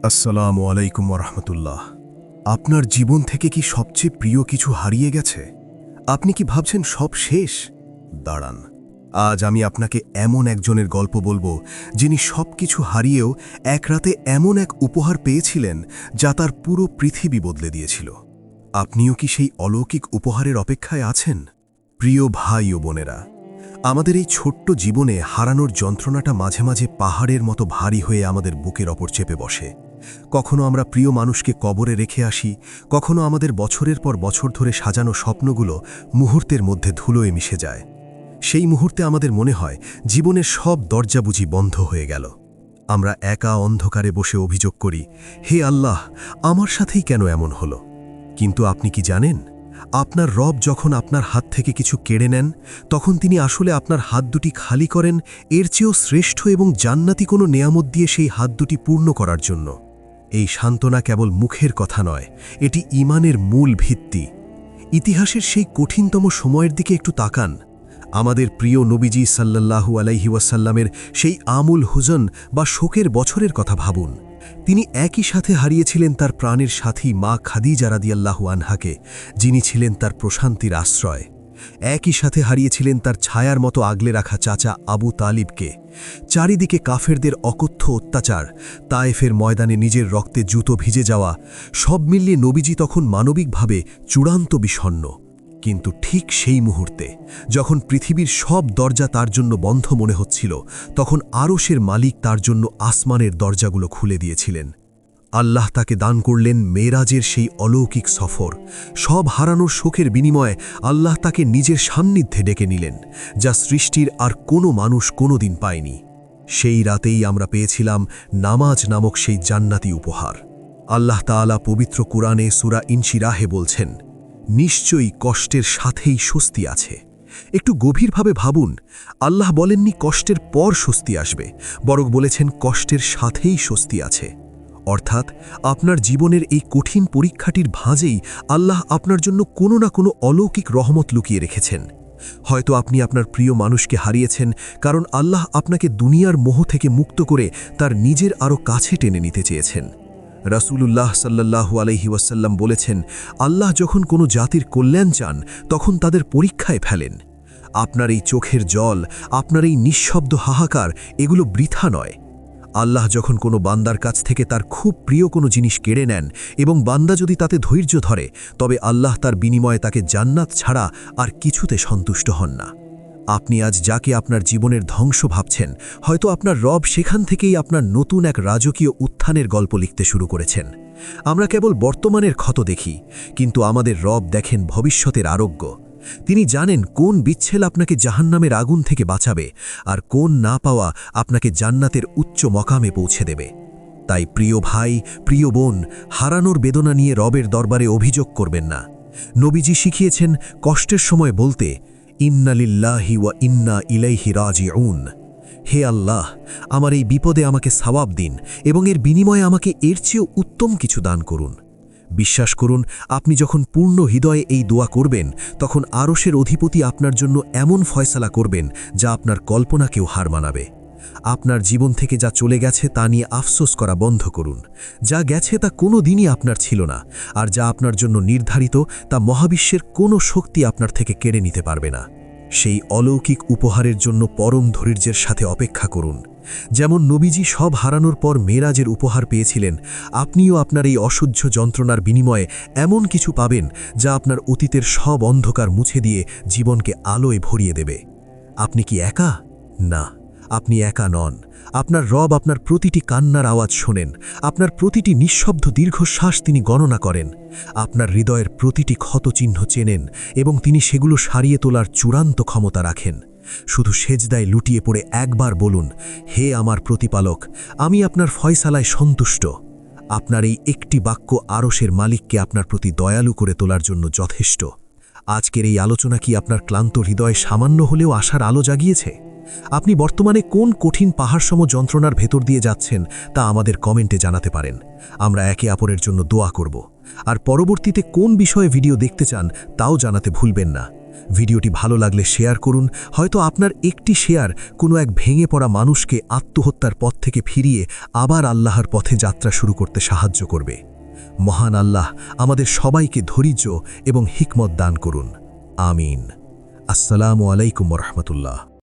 আসসালামু আলাইকুম ওরহমতুল্লাহ। আপনার জীবন থেকে কি সবচেয়ে প্রিয় কিছু হারিয়ে গেছে? আপনি কি ভাবছেন সব শেষ? দাঁড়ান, আজ আমি আপনাকে এমন একজনের গল্প বলবো যিনি সবকিছু হারিয়েও এক রাতে এমন এক উপহার পেয়েছিলেন যা তার পুরো পৃথিবী বদলে দিয়েছিল। আপনিও কি সেই অলৌকিক উপহারের অপেক্ষায় আছেন? প্রিয় ভাই ও বোনেরা, আমাদের এই ছোট্ট জীবনে হারানোর যন্ত্রণাটা মাঝে মাঝে পাহাড়ের মতো ভারী হয়ে আমাদের বুকের ওপর চেপে বসে। কখনো আমরা প্রিয় মানুষকে কবরে রেখে আসি, কখনো আমাদের বছরের পর বছর ধরে সাজানো স্বপ্নগুলো মুহূর্তের মধ্যে ধুলোয় মিশে যায়। সেই মুহূর্তে আমাদের মনে হয় জীবনের সব দরজা বুঝি বন্ধ হয়ে গেল। আমরা একা অন্ধকারে বসে অভিযোগ করি, হে আল্লাহ, আমার সাথেই কেন এমন হলো? কিন্তু আপনি কি জানেন, আপনার রব যখন আপনার হাত থেকে কিছু কেড়ে নেন, তখন তিনি আসলে আপনার হাত দুটি খালি করেন এর চেয়েও শ্রেষ্ঠ এবং জান্নাতি কোনো নেয়ামত দিয়ে সেই হাত দুটি পূর্ণ করার জন্য। এই সান্ত্বনা কেবল মুখের কথা নয়, এটি ঈমানের মূল ভিত্তি। ইতিহাসের সেই কঠিনতম সময়ের দিকে একটু তাকান। আমাদের প্রিয় নবীজি সাল্লাল্লাহু আলাইহি ওয়াসাল্লামের সেই আমুল হুজন বা শোকের বছরের কথা ভাবুন। তিনি একই সাথে হারিয়েছিলেন তার প্রাণের সাথী মা খাদিজা রাদিয়াল্লাহু আনহাকে, যিনি ছিলেন তার প্রশান্তির আশ্রয়। একই সাথে হারিয়েছিলেন তার ছায়ার মতো আগলে রাখা চাচা আবু তালিবকে। চারিদিকে কাফেরদের অকথ্য অত্যাচার, তায়েফের ময়দানে নিজের রক্তে জুতো ভিজে যাওয়া, সব মিলিয়ে নবীজি তখন মানবিকভাবে চূড়ান্ত বিষণ্ণ। কিন্তু ঠিক সেই মুহূর্তে যখন পৃথিবীর সব দরজা তার জন্য বন্ধ মনে হচ্ছিল, তখন আরশের মালিক তার জন্য আসমানের দরজাগুলো খুলে দিয়েছিলেন। আল্লাহ তাকে দান করলেন মেরাজের সেই অলৌকিক সফর। সব হারানোর শোকের বিনিময়ে আল্লাহ তাকে নিজের সান্নিধ্যে ডেকে নিলেন, যা সৃষ্টির আর কোনো মানুষ কোনোদিন পায়নি। সেই রাতেই আমরা পেয়েছিলাম নামাজ নামক সেই জান্নাতি উপহার। আল্লাহ তাআলা পবিত্র কুরআনে সূরা ইনশিরাহে বলছেন, নিশ্চয়ই কষ্টের সাথেই স্বস্তি আছে। একটু গভীরভাবে ভাবুন, আল্লাহ বলেননি কষ্টের পর স্বস্তি আসবে, বরং বলেছেন কষ্টের সাথেই স্বস্তি আছে। অর্থাৎ আপনার জীবনের এই কঠিন পরীক্ষাটির ভাঁজেই আল্লাহ আপনার জন্য কোনো না কোনো অলৌকিক রহমত লুকিয়ে রেখেছেন। হয়তো আপনি আপনার প্রিয় মানুষকে হারিয়েছেন কারণ আল্লাহ আপনাকে দুনিয়ার মোহ থেকে মুক্ত করে তার নিজের আরও কাছে টেনে নিতে চেয়েছেন। রাসূলুল্লাহ সাল্লাল্লাহু আলাইহি ওয়াসাল্লাম বলেছেন, আল্লাহ যখন কোনো জাতির কল্যাণ চান তখন তাদের পরীক্ষায় ফেলেন। আপনার এই চোখের জল, আপনার এই নিঃশব্দ হাহাকার, এগুলো বৃথা নয়। আল্লাহ যখন কোনো বান্দার কাছ থেকে তার খুব প্রিয় কোনো জিনিস কেড়ে নেন এবং বান্দা যদি তাতে ধৈর্য ধরে, তবে আল্লাহ তার বিনিময়ে তাকে জান্নাত ছাড়া আর কিছুতে সন্তুষ্ট হন না। আপনি আজ যাকে আপনার জীবনের ধ্বংস ভাবছেন, হয়তো আপনার রব সেখান থেকেই আপনার নতুন এক রাজকীয় উত্থানের গল্প লিখতে শুরু করেছেন। আমরা কেবল বর্তমানের ক্ষত দেখি, কিন্তু আমাদের রব দেখেন ভবিষ্যতের আরোগ্য। তিনি জানেন কোন বিচ্ছেল আপনাকে জাহান্নামের আগুন থেকে বাঁচাবে আর কোন না পাওয়া আপনাকে জান্নাতের উচ্চ মকামে পৌঁছে দেবে। তাই প্রিয় ভাই, প্রিয় বোন, হারানোর বেদনা নিয়ে রবের দরবারে অভিযোগ করবেন না। নবীজি শিখিয়েছেন কষ্টের সময় বলতে, ইন্না লিল্লাহি ওয়া ইন্না ইলাইহি রাজিউন। হে আল্লাহ, আমার এই বিপদে আমাকে সওয়াব দিন এবং এর বিনিময়ে আমাকে এর চেয়েও উত্তম কিছু দান করুন। বিশ্বাস করুন, আপনি যখন পূর্ণ হৃদয়ে এই দোয়া করবেন, তখন আরশের অধিপতি আপনার জন্য এমন ফয়সালা করবেন যা আপনার কল্পনাকেও হার মানাবে। আপনার জীবন থেকে যা চলে গেছে তা নিয়ে আফসোস করা বন্ধ করুন। যা গেছে তা কোনো দিনই আপনার ছিল না, আর যা আপনার জন্য নির্ধারিত তা মহাবিশ্বের কোনো শক্তি আপনার থেকে কেড়ে নিতে পারবে না। সেই অলৌকিক উপহারের জন্য পরম ধৈর্যের সাথে অপেক্ষা করুন। যেমন নবীজি সব হারানোর পর মেরাজের উপহার পেয়েছিলেন, আপনিও আপনার এই অসহ্য যন্ত্রণার বিনিময়ে এমন কিছু পাবেন যা আপনার অতীতের সব অন্ধকার মুছে দিয়ে জীবনকে আলোয় ভরিয়ে দেবে। আপনি কি একা? না, আপনি একা নন। আপনার রব আপনার প্রতিটি কান্নার আওয়াজ শোনেন, আপনার প্রতিটি নিঃশব্দ দীর্ঘশ্বাস তিনি গণনা করেন, আপনার হৃদয়ের প্রতিটি ক্ষতচিহ্ন চেনেন এবং তিনি সেগুলো সারিয়ে তোলার চূড়ান্ত ক্ষমতা রাখেন। শুধু সেজদায় লুটিয়ে পড়ে একবার বলুন, হে আমার প্রতিপালক, আমি আপনার ফয়সালায় সন্তুষ্ট। আপনার এই একটি বাক্য আরশের মালিককে আপনার প্রতি দয়ালু করে তোলার জন্য যথেষ্ট। আজকের এই আলোচনা কি আপনার ক্লান্ত হৃদয়ে সামান্য হলেও আশার আলো জাগিয়েছে? আপনি বর্তমানে কোন কঠিন পাহাড়সম যন্ত্রণার ভেতর দিয়ে যাচ্ছেন তা আমাদের কমেন্টে জানাতে পারেন। আমরা একে অপরের জন্য দোয়া করব। আর পরবর্তীতে কোন বিষয়ে ভিডিও দেখতে চান তাও জানাতে ভুলবেন না। ভিডিওটি ভালো লাগলে শেয়ার করুন, হয়তো আপনার একটি শেয়ার কোনো এক ভেঙে পড়া মানুষকে আত্মহত্যার পথ থেকে ফিরিয়ে আবার আল্লাহর পথে যাত্রা শুরু করতে সাহায্য করবে। মহান আল্লাহ আমাদের সবাইকে ধৈর্য এবং হিকমত দান করুন। আমিন। আসসালামু আলাইকুম রহমতুল্লাহ।